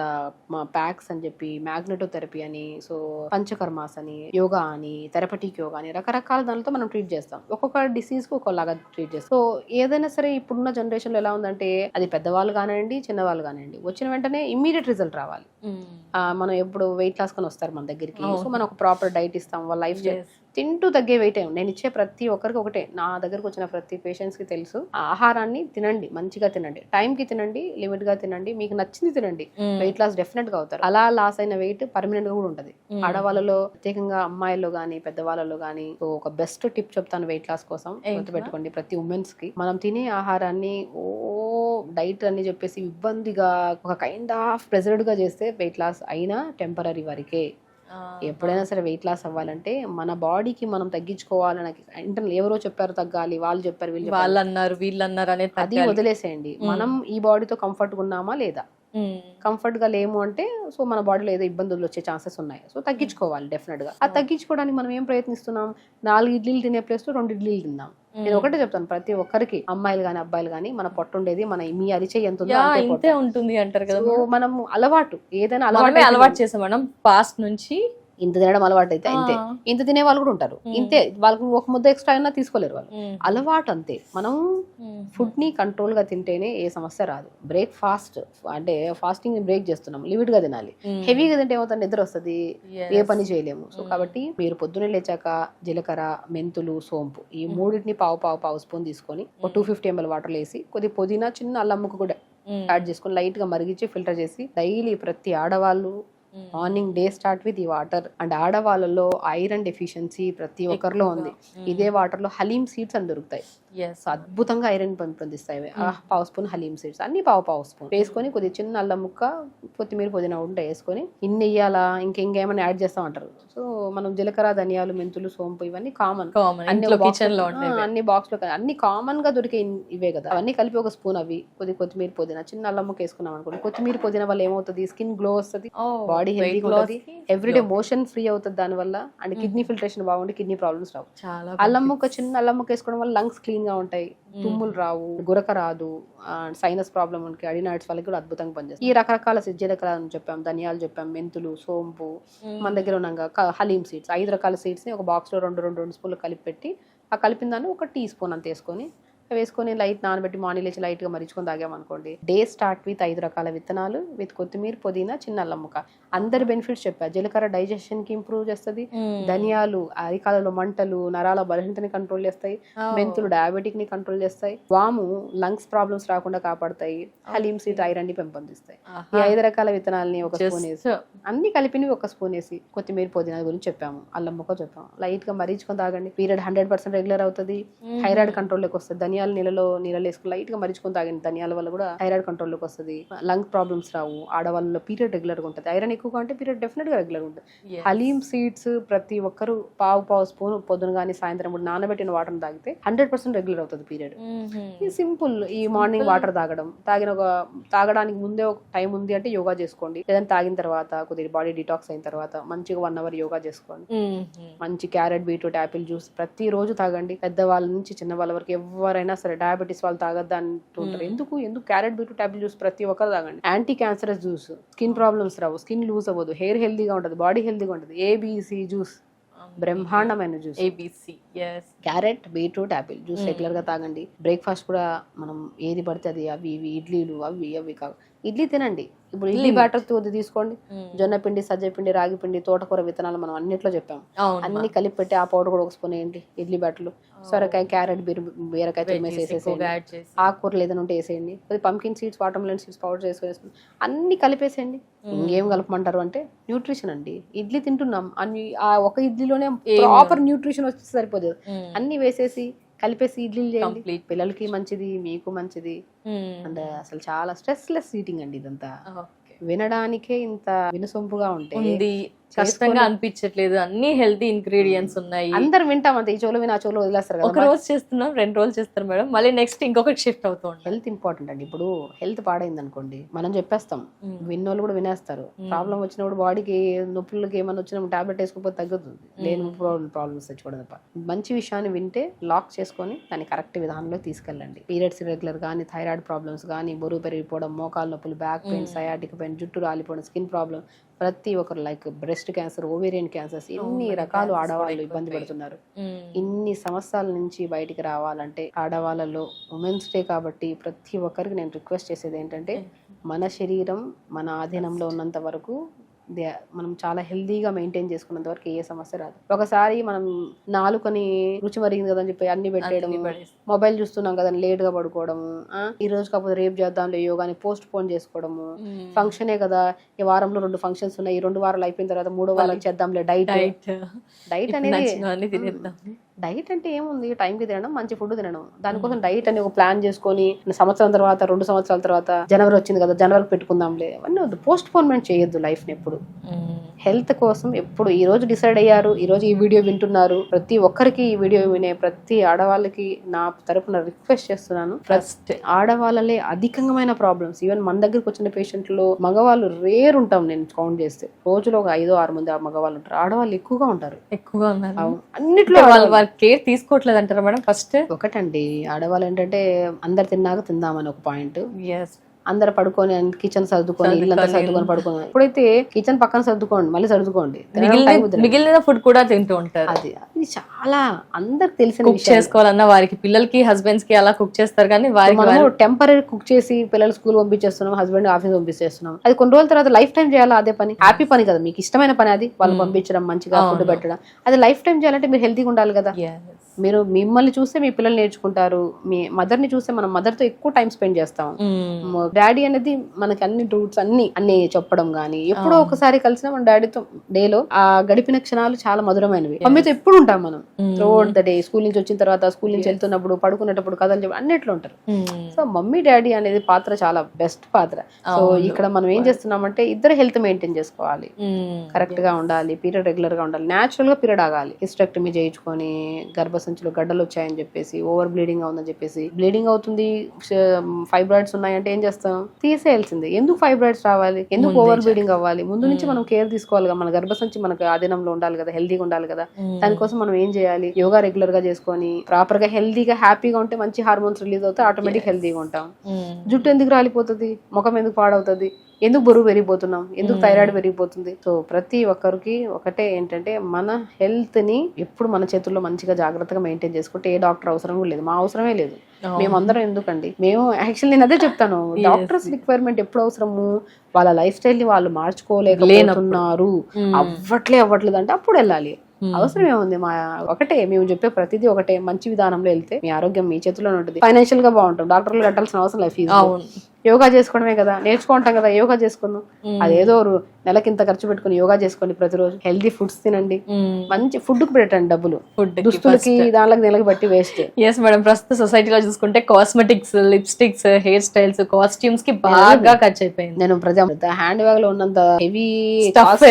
Speaker 3: ప్యాక్స్ అని చెప్పి, మ్యాగ్నెటో థెరపీ అని, సో పంచకర్మాస్ అని, యోగా అని, థెరపటిక్ యోగా అని, రకరకాల దానితో మనం ట్రీట్ చేస్తాం. ఒక్కొక్క డిసీజ్ కు ఒక్కొక్కలాగా ట్రీట్ చేస్తాం. సో ఏదైనా సరే ఇప్పుడున్న జనరేషన్ లో ఎలా ఉందంటే, అది పెద్దవాళ్ళు కానివ్వండి, చిన్నవాళ్ళు కానివ్వండి, వచ్చిన వెంటనే ఇమ్మీడియట్ రిజల్ట్ రావాలి. మనం ఎప్పుడు వెయిట్ లాస్ కొని వస్తారు మన దగ్గరికి, సో మనం ఒక ప్రాపర్ డైట్ ఇస్తాం, వాళ్ళ లైఫ్ తింటూ తగ్గే వెయిట్ ఏం. నేను ఇచ్చే ప్రతి ఒక్కరికి ఒకటే, నా దగ్గరకు వచ్చిన ప్రతి పేషెంట్స్ కి తెలుసు, ఆహారాన్ని తినండి, మంచిగా తినండి, టైం కి తినండి, లిమిట్ గా తినండి, మీకు నచ్చింది తినండి, వెయిట్ లాస్ డెఫినెట్ గా అవుతారు. అలా లాస్ అయిన వెయిట్ పర్మనెంట్ గా కూడా ఉంటది. ఆడవాళ్ళలో ప్రత్యేకంగా అమ్మాయిల్లో గానీ పెద్దవాళ్ళలో గానీ ఒక బెస్ట్ టిప్ చెప్తాను వెయిట్ లాస్ కోసం, గుర్తుపెట్టుకోండి. ప్రతి ఉమెన్స్ కి మనం తినే ఆహారాన్ని డైట్ అని చెప్పేసి ఇబ్బందిగా ఒక కైండ్ ఆఫ్ ప్రెజర్డ్ గా చేస్తే వెయిట్ లాస్ అయినా టెంపరీ వరకే. ఎప్పుడైనా సరే వెయిట్ లాస్ అవ్వాలంటే మన బాడీకి మనం తగ్గించుకోవాలని, ఇంటర్నల్ ఎవరో చెప్పారు తగ్గాలి, వాళ్ళు చెప్పారు,
Speaker 2: వీళ్ళు అన్నారు అనేది
Speaker 3: అది వదిలేసేయండి. మనం ఈ బాడీతో కంఫర్ట్ గా ఉన్నామా లేదా, కంఫర్ట్ గా లేము అంటే సో మన బాడీలో ఏదో ఇబ్బందులు వచ్చే ఛాన్సెస్ ఉన్నాయి. సో తగ్గించుకోవాలి డెఫినెట్ గా. అది తగ్గించుకోవడానికి మనం ఏం ప్రయత్నిస్తున్నాం, 4 ఇడ్లీలు తినే ప్లేస్ లో 2 ఇడ్లీలు తిందాం. నేను ఒకటే చెప్తాను, ప్రతి ఒక్కరికి, అమ్మాయిలు గానీ అబ్బాయిలు గానీ, మన పొట్టుండేది మన మీ అరిచే ఎంత
Speaker 2: ఉందో ఉంటుంది అంటారు కదా.
Speaker 3: మనం అలవాటు ఏదైనా
Speaker 2: అలవాటు చేసాం మనం పాస్ట్ నుంచి.
Speaker 3: ఇంత తినడం అలవాటు అయితే అంతే, ఇంత తినే వాళ్ళు కూడా ఉంటారు, ఇంతే, వాళ్ళకి ఒక ముద్ద ఎక్స్ట్రా అయినా తీసుకోలేరు వాళ్ళు, అలవాటు అంతే. మనం ఫుడ్ ని కంట్రోల్ గా తింటేనే ఏ సమస్య రాదు. బ్రేక్ఫాస్ట్ అంటే ఫాస్టింగ్ బ్రేక్ చేస్తున్నాం, లిమిట్ గా తినాలి. హెవీగా తింటే ఏమవుతుంది, నిద్ర వస్తుంది, ఏ పని చేయలేము. సో కాబట్టి మీరు పొద్దున్నే లేచాక జీలకర్ర, మెంతులు, సోంపు ఈ మూడింటిని పావు స్పూన్ తీసుకొని ఒక 250 ml వాటర్ వేసి కొద్ది పుదీనా, చిన్న అల్లం ముక్క కూడా యాడ్ చేసుకొని లైట్ గా మరిగించి ఫిల్టర్ చేసి డైలీ ప్రతి ఆడవాళ్ళు మార్నింగ్ డే స్టార్ట్ విత్ ఈ వాటర్. అండ్ ఆడవాళ్ళలో ఐరన్ డెఫిషియన్సీ ప్రతి ఒక్కరిలో ఉంది. ఇదే వాటర్ లో హలీం సీడ్స్ అని దొరుకుతాయి, అద్భుతంగా ఐరన్ పెంపొందిస్తాయి. పావు స్పూన్ హలీం సీడ్స్ అన్ని పావు స్పూన్ వేసుకొని కొద్ది చిన్న అల్లం ముక్క, కొత్తిమీర, పుదీనా ఉంటే వేసుకొని ఇన్ని వేయాలా, ఇంకేమైనా యాడ్ చేస్తా ఉంటారు. సో మనం జీలకర్ర, ధనియాలు, మెంతులు, సోంపు ఇవన్నీ కామన్, అన్ని బాక్స్ లో అన్ని కామన్ గా దొరికే ఇవే కదా. అవన్నీ కలిపి ఒక స్పూన్, అవి కొద్ది కొత్తిమీర, పుదీనా, చిన్న అల్లం ముక్క వేసుకున్నాం అనుకోండి. కొత్తిమీర, పుదీనా వల్ల ఏమవుతుంది, స్కిన్ గ్లో వస్తుంది, బాడీ హెల్తీగా ఉంటుంది, ఎవ్రీడే మోషన్ ఫ్రీ అవుతుంది దాని వల్ల. అండ్ కిడ్నీ ఫిల్టరేషన్ బాగుంటుంది, కిడ్నీ ప్రాబ్లమ్స్ రావు. అల్లం ముక్క, చిన్న అల్లం ముక్క వేసుకోవడం వల్ల లంగ్స్ క్లీన్ గా ఉంటాయి, తుమ్ములు రావు, గురక రాదు, సైనస్ ప్రాబ్లమ్ ఉంటే అడినాయిడ్స్ వాళ్ళకి కూడా అద్భుతంగా పనిచేస్తుంది. ఈ రకరకాల జీలకర్ర చెప్పాం, ధనియాలు చెప్పాం, మెంతులు, సోంపు, మన దగ్గర ఉన్నాక హలీం సీడ్స్, 5 రకాల సీడ్స్ ని ఒక బాక్స్ లో 2 స్పూన్లు కలిపి పెట్టి, ఆ కలిపిన దాన్ని 1 టీ స్పూన్ అంత వేసుకొని లైట్ నానబెట్టి మార్నింగ్ లేచి లైట్ గా మరిచుకొని తాగామనుకోండి. డే స్టార్ట్ విత్ 5 రకాల విత్తనాలు విత్ కొత్తిమీర, పుదీనా, చిన్న అల్లం ముక్క. అందరి బెనిఫిట్స్ చెప్పారు. జీలకర్ర డైజెషన్ కి ఇంప్రూవ్ చేస్తుంది, ధనియాలు అరికాలలో మంటలు, నరాల బలహీనతని కంట్రోల్ చేస్తాయి, మెంతులు డయాబెటిక్ ని కంట్రోల్ చేస్తాయి, వాము లంగ్స్ ప్రాబ్లమ్స్ రాకుండా కాపాడుతాయి, హలీం సీడ్ ఐరన్ ని పెంపొందిస్తాయి. ఈ 5 రకాల విత్తనాలని 1 స్పూన్ వేసి, అన్ని కలిపినవి 1 స్పూన్ వేసి, కొత్తిమీర, పుదీనా గురించి చెప్పాము, అల్లం ముక్క చెప్పాము, లైట్ గా మరిచుకొని తాగండి. పీరియడ్ 100% రెగ్యులర్ అవుతుంది, థైరాయిడ్ కంట్రోల్ లోకి వస్తుంది, ధనియాలు ధనియాల నీళ్ళలో వేసుకుని లైట్ గా మరిచుకొని తాగిన ధనియాల వల్ల కూడా థైరాయిడ్ కంట్రోల్ లోకి వస్తుంది, లంగ్ ప్రాబ్లమ్స్ రావు, ఆడవాళ్ళలో పీరియడ్ రెగ్యులర్ గా ఉంటుంది, ఐరన్ ఎక్కువగా ఉంటే పీరియడ్ డెఫినెట్ గా రెగ్యులర్ ఉంటుంది. హలీమ్ సీడ్స్ ప్రతి ఒక్కరు పావు స్పూన్ పొద్దున కానీ సాయంత్రం కూడా నానబెట్టిన వాటర్ తాగితే 100% రెగ్యులర్ అవుతుంది పీరియడ్. ఇది సింపుల్. ఈ మార్నింగ్ వాటర్ తాగడానికి ముందే ఒక టైం ఉంది అంటే యోగా చేసుకోండి, లేదంటే తాగిన తర్వాత కొద్దిగా బాడీ డిటాక్స్ అయిన తర్వాత మంచిగా 1 hour యోగా చేసుకోండి. మంచి క్యారెట్, బీట్రూట్, యాపిల్ జ్యూస్ ప్రతి రోజు తాగండి. పెద్దవాళ్ళ నుంచి చిన్న వాళ్ళ వరకు ఎవరైనా సరే, డయాబెటీస్ వాళ్ళు తాగద్దా అంటుంటారు. ఎందుకు క్యారెట్, బీట్రూట్, యాపిల్ జ్యూస్ ప్రతి ఒక్కరు తాగండి. Anti cancerous juice, skin problems రావు, స్కిన్ లూజ్ అవ్వదు, హెయిర్ హెల్దీగా ఉంటుంది, బాడీ హెల్దీగా ఉంటుంది. ఏబిసి జ్యూస్ బ్రహ్మాండమైన జ్యూస్.
Speaker 2: ABC
Speaker 3: carrot, beetroot, apple juice regular గా తాగండి. బ్రేక్ఫాస్ట్ కూడా మనం ఏది పడితే అది అవి ఇవి ఇడ్లీలు అవి కావు, ఇడ్లీ తినండి. ఇప్పుడు ఇడ్లీ బ్యాటర్ తీసుకోండి, జొన్న పిండి, సజ్జ పిండి, రాగి పిండి, తోటకూర విత్తనాలు మనం అన్నిట్లో చెప్పాం, అన్ని కలిపి పెట్టి ఆ పౌడర్ కూడా ఒక స్పూన్ వేయండి ఇడ్లీ బ్యాటర్లు. సొరకాయ, క్యారెట్, బీరకాయ తురిమేసి వేసేసేయండి, ఆకుకూరలు ఏదైనా ఉంటే వేసేయండి, కొద్దిగా pumpkin seeds, water melon seeds powder వేసుకొని అన్ని కలిపేసేయండి. ఇంకేం కలపమంటారు అంటే న్యూట్రిషన్ అండి. ఇడ్లీ తింటున్నాం అన్ని, ఆ ఒక ఇడ్లీలోనే ప్రాపర్ న్యూట్రిషన్ వచ్చి సరిపోదు, అన్ని వేసేసి కలిపేసి ఇడ్లీలు చేయండి. పిల్లలకి మంచిది, మీకు మంచిది. అండ్ అసలు చాలా స్ట్రెస్ లెస్ ఈటింగ్ అండి ఇదంతా. వినడానికే ఇంత వినసొంపుగా ఉంటుంది,
Speaker 2: కష్టంగా అనిపించట్లేదు, అన్ని హెల్తీ ఇంగ్రీడియంట్స్ ఉన్నాయి.
Speaker 3: అందరు వింటాం అంతే, ఈ చోలో విని ఆ చోలో వదిలేస్తారు.
Speaker 2: ఒక రోజు చేస్తున్నాం, 2 రోజులు చేస్తారు మేడం, మళ్ళీ నెక్స్ట్ ఇంకొకటి షిఫ్ట్ అవుతాం.
Speaker 3: హెల్త్ ఇంపార్టెంట్ అండి. ఇప్పుడు హెల్త్ పాడైంది అనుకోండి, మనం చెప్పేస్తాం, విన్నోళ్ళు కూడా వినేస్తారు. ప్రాబ్లం వచ్చినప్పుడు, బాడీకి నొప్పులకి ఏమైనా వచ్చినప్పుడు టాబ్లెట్ వేసుకోకపోతే తగ్గుతుంది, లేని ప్రాబ్లమ్స్ తెచ్చుకోవడం తప్ప. మంచి విషయాన్ని వింటే లాక్ చేసుకొని దాన్ని కరెక్ట్ విధానంలో తీసుకెళ్ళండి. పీరియడ్స్ రెగ్యులర్ కానీ, థైరాయిడ్ ప్రాబ్లమ్స్ కానీ, బరువు పెరిగిపోవడం, మోకాలు నొప్పులు, బ్యాక్ పెయిన్, సయాటిక్ పెయిన్, జుట్టు రాలిపోవడం, స్కిన్ ప్రాబ్లమ్, ప్రతి ఒక్కరు like breast cancer, ovarian cancers, ఇన్ని రకాలు ఆడవాళ్ళు ఇబ్బంది పడుతున్నారు. ఇన్ని సమస్యల నుంచి బయటికి రావాలంటే ఆడవాళ్ళలో ఉమెన్స్ డే కాబట్టి ప్రతి ఒక్కరికి నేను రిక్వెస్ట్ చేసేది ఏంటంటే, మన శరీరం మన ఆధీనంలో ఉన్నంత వరకు మనం చాలా హెల్దీగా మెయింటైన్ చేసుకున్నంత వరకు ఏ సమస్య రాదు. ఒకసారి మనం నాలుకని రుచి మరిగింది కదని చెప్పి అన్ని పెట్టేయడం, మొబైల్ చూస్తున్నాం కదా లేట్ గా పడుకోవడము, ఈ రోజు కాకపోతే రేపు చేద్దాంలే యోగాని పోస్ట్ పోన్ చేసుకోవడము, ఫంక్షనే కదా ఈ వారంలో 2 ఫంక్షన్స్ ఉన్నాయి, ఈ 2 వారాలు అయిపోయిన తర్వాత 3వ వారం చేద్దాంలే డైట్ అనేది. డైట్ అంటే ఏముంది, టైంకి తినడం, మంచి ఫుడ్ తినడం. దానికోసం డైట్ అని ఒక ప్లాన్ చేసుకొని సంవత్సరం తర్వాత, 2 సంవత్సరాల తర్వాత, జనవరి వచ్చింది కదా జనవరికి పెట్టుకుందాంలే, అవన్నీ వద్దు. పోస్ట్ పోన్మెంట్ చేయొద్దు లైఫ్ ని ఎప్పుడు. హెల్త్ కోసం ఎప్పుడు ఈ రోజు డిసైడ్ అయ్యారు, ఈ రోజు ఈ వీడియో వింటున్నారు, ప్రతి ఒక్కరికి ఈ వీడియో వినే ప్రతి ఆడవాళ్ళకి నా తరపున రిక్వెస్ట్ చేస్తున్నాను. ఫస్ట్ ఆడవాళ్ళలే అధికమైన ప్రాబ్లమ్స్, ఈవెన్ మన దగ్గరకు వచ్చిన పేషెంట్లో మగవాళ్ళు రేర్ ఉంటాం, నేను కౌంట్ చేస్తే రోజులో ఒక 5-6 మంది మగవాళ్ళు ఉంటారు, ఆడవాళ్ళు ఎక్కువగా ఉంటారు. అన్నిట్లో
Speaker 2: వాళ్ళు కేర్ తీసుకోవట్లేదు అంటారా మేడం? ఫస్ట్
Speaker 3: ఒకటండి, ఆడవాళ్ళు ఏంటంటే అందరు తిన్నాక తిందామని ఒక పాయింట్, అందరు పడుకొని కిచెన్ సర్దుకొని ఇల్లంతా సర్దుకొని పడుకోండి. ఎప్పుడైతే కిచెన్ పక్కన సర్దుకోండి, మళ్ళీ సర్దుకోండి,
Speaker 2: మిగిలిన ఫుడ్ కూడా తింటూ ఉంటారు.
Speaker 3: అది చాలా అందరికి తెలిసిన
Speaker 2: చేసుకోవాలన్నా వారికి, పిల్లలకి, హస్బెండ్స్ కి అలా కుక్ చేస్తారు, కానీ
Speaker 3: మనం టెంపరీ కుక్ చేసి పిల్లలు స్కూల్ పంపించేస్తున్నాం, హస్బెండ్ ఆఫీస్ పంపించేస్తున్నాం. అది కొన్ని రోజుల తర్వాత లైఫ్ టైం చేయాలా అదే పని? హ్యాపీ పని కదా, మీకు ఇష్టమైన పని అది, వాళ్ళు పంపించడం, మంచిగా ఫుడ్ పెట్టడం, అది లైఫ్ టైం చేయాలంటే మీరు హెల్తీగా ఉండాలి కదా. మీరు మిమ్మల్ని చూస్తే మీ పిల్లలు నేర్చుకుంటారు, మీ మదర్ ని చూస్తే మనం మదర్ తో ఎక్కువ టైం స్పెండ్ చేస్తాం. డాడీ అనేది మనకి అన్ని రూట్స్ అన్ని చెప్పడం గానీ, ఎప్పుడో ఒకసారి కలిసిన మన డాడీతో డేలో ఆ గడిపిన క్షణాలు చాలా మధురమైనవి. మమ్మీతో ఎప్పుడు ఉంటాం మనం త్రూఅవుట్ ద డే. స్కూల్ నుంచి వచ్చిన తర్వాత, స్కూల్ నుంచి వెళ్తున్నప్పుడు, పడుకునేటప్పుడు కథలు చెప్పి అన్నిట్లో ఉంటారు. సో మమ్మీ డాడీ అనేది పాత్ర చాలా బెస్ట్ పాత్ర. సో ఇక్కడ మనం ఏం చేస్తున్నామంటే ఇద్దరు హెల్త్ మెయింటైన్ చేసుకోవాలి, కరెక్ట్ గా ఉండాలి, పీరియడ్ రెగ్యులర్ గా ఉండాలి, న్యాచురల్ గా పీరియడ్ ఆగాలి. హిస్టెక్టమీ చేయించుకొని గర్భసంచిలో గడ్డలు వచ్చాయని చెప్పేసి, ఓవర్ బ్లీడింగ్ అవుతుందని చెప్పేసి, బ్లీడింగ్ అవుతుంది, ఫైబ్రాయిడ్స్ ఉన్నాయంటే ఏం చేస్తాం, తీసేయాల్సిందే. ఎందుకు ఫైబ్రాయిడ్స్ రావాలి, ఎందుకు ఓవర్ బ్లీడింగ్ అవ్వాలి? ముందు నుంచి మనం కేర్ తీసుకోవాలి కదా, మన గర్భసంచి మనకు ఆధీనంలో ఉండాలి కదా, హెల్దీగా ఉండాలి కదా. దానికోసం మనం ఏం చేయాలి, యోగా రెగ్యులర్ గా చేసుకొని ప్రాపర్ గా హెల్దీగా హ్యాపీగా ఉంటే మంచి హార్మోన్స్ రిలీజ్ అవుతాయి, ఆటోమేటిక్ హెల్దీగా ఉంటాం. జుట్టు ఎందుకు రాలిపోతుంది, ముఖం ఎందుకు పాడవుతుంది, ఎందుకు బరువు పెరిగిపోతున్నాం, ఎందుకు థైరాయిడ్ పెరిగిపోతుంది? సో ప్రతి ఒక్కరికి ఒకటే ఏంటంటే, మన హెల్త్ ని ఎప్పుడు మన చేతుల్లో మంచిగా జాగ్రత్తగా మెయింటైన్ చేసుకుంటే ఏ డాక్టర్ అవసరం కూడా లేదు, మా అవసరమే లేదు. మేమందరం ఎందుకండి, మేము యాక్చువల్లీ నేను అదే చెప్తాను, డాక్టర్స్ రిక్వైర్మెంట్ ఎప్పుడు అవసరము, వాళ్ళ లైఫ్ స్టైల్ ని వాళ్ళు మార్చుకోలేకపోతున్నారు, అవ్వట్లేదు అంటే అప్పుడు వెళ్ళాలి. అవసరం ఏముంది, మా ఒకటే మేము చెప్పే ప్రతిదీ ఒకటే, మంచి విధానంలో వెళ్తే మీ ఆరోగ్యం మీ చేతిలోనే ఉంటుంది, ఫైనాన్షియల్ గా బాగుంటాం, డాక్టర్లు కట్టాల్సిన అవసరం లేదు, ఫీజు యోగా చేసుకోవడమే కదా, నేర్చుకుంటాం కదా, యోగా చేసుకున్నాం. అదేదో నెలకి ఇంత ఖర్చు పెట్టుకుని యోగా చేసుకోండి, ప్రతిరోజు హెల్దీ ఫుడ్స్ తినండి, మంచి ఫుడ్ కు పెట్టండి డబ్బులు, దుస్తులకి దానికి నెలకి బట్టి వేస్ట్.
Speaker 2: ఎస్ మేడం, ప్రస్తుత సొసైటీలో చూసుకుంటే cosmetics, lipsticks, hair styles, costumes కి బాగా ఖర్చు అయిపోయింది.
Speaker 3: నేను హ్యాండ్ బ్యాగ్ లో ఉన్నంత హెవీ స్టఫ్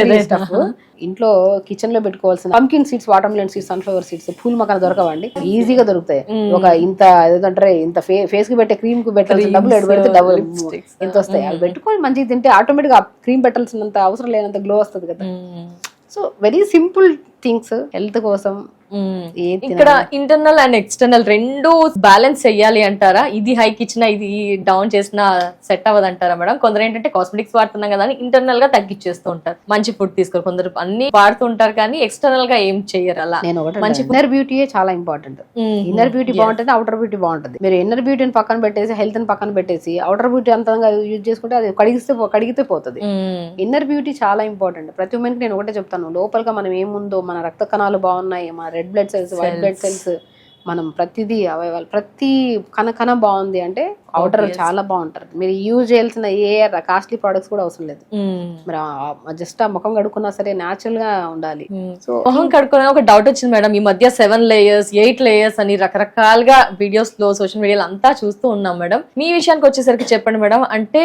Speaker 3: ఇంట్లో కిచెన్ లో పెట్టుకోవాల్సిన pumpkin seeds, water melon seeds, sunflower seeds, pool మకాన దొరకవండి, ఈజీగా దొరుకుతాయి. ఒక ఇంత ఏదంటారు ఇంత ఫేస్ కి పెట్టే క్రీమ్ కు పెట్టాల్సిన డబ్బులు ఎడు పెడితే డబ్బులు ఎంత వస్తాయి. అవి పెట్టుకొని మంచిగా తింటే ఆటోమేటిక్ గా క్రీమ్ పెట్టాల్సినంత అవసరం లేనంత గ్లో వస్తుంది కదా. So very simple things health కోసం.
Speaker 2: ఇక్కడ ఇంటర్నల్ అండ్ ఎక్స్టర్నల్ రెండు బ్యాలెన్స్ చెయ్యాలి అంటారా? ఇది హైక్ ఇచ్చినా ఇది డౌన్ చేసినా సెట్ అవ్వదు అంటారా మేడం? కొందరు ఏంటంటే కాస్మెటిక్స్ వాడుతున్నాం కదా అని ఇంటర్నల్ గా తగ్గించేస్తూ ఉంటారు, మంచి ఫుడ్ తీసుకోరు. కొందరు అన్ని వాడుతూ ఉంటారు కానీ ఎక్స్టర్నల్ గా ఏం చెయ్యరు. అలా
Speaker 3: నేను మంచి ఇన్నర్ బ్యూటీయే చాలా ఇంపార్టెంట్. ఇన్నర్ బ్యూటీ బాగుంటుంది, అవుటర్ బ్యూటీ బాగుంటుంది. మీరు ఇన్నర్ బ్యూటీని పక్కన పెట్టేసి హెల్త్ ని పక్కన పెట్టేసి అవుటర్ బ్యూటీ అంతంగా యూజ్ చేసుకుంటే అది కడిగితే పోతుంది. ఇన్నర్ బ్యూటీ చాలా ఇంపార్టెంట్. ప్రతి ఉమెన్ కి నేను ఒకటే చెప్తాను, లోపలగా మనం ఏముందో, మన రక్త కణాలు బాగున్నాయి, మన red blood cells, white blood cells, మనం ప్రతిదీ అవయవాలు ప్రతి కణ బాగుంది అంటే అవుటర్ చాలా బాగుంటారు. మీరు యూజ్ చేయాల్సిన ఏ కాస్ట్లీ ప్రొడక్ట్స్ కూడా అవసరం లేదు. మీరు జస్ట్ ఆ ముఖం కడుక్కున్నా సరే న్యాచురల్ గా ఉండాలి.
Speaker 2: సో ముఖం కడుక్కునే ఒక డౌట్ వచ్చింది మేడం, ఈ మధ్య 7 layers 8 layers అని రకరకాలుగా వీడియోస్ లో సోషల్ మీడియాలో అంతా చూస్తూ ఉన్నాం మేడం. మీ విషయానికి వచ్చేసరికి చెప్పండి మేడం, అంటే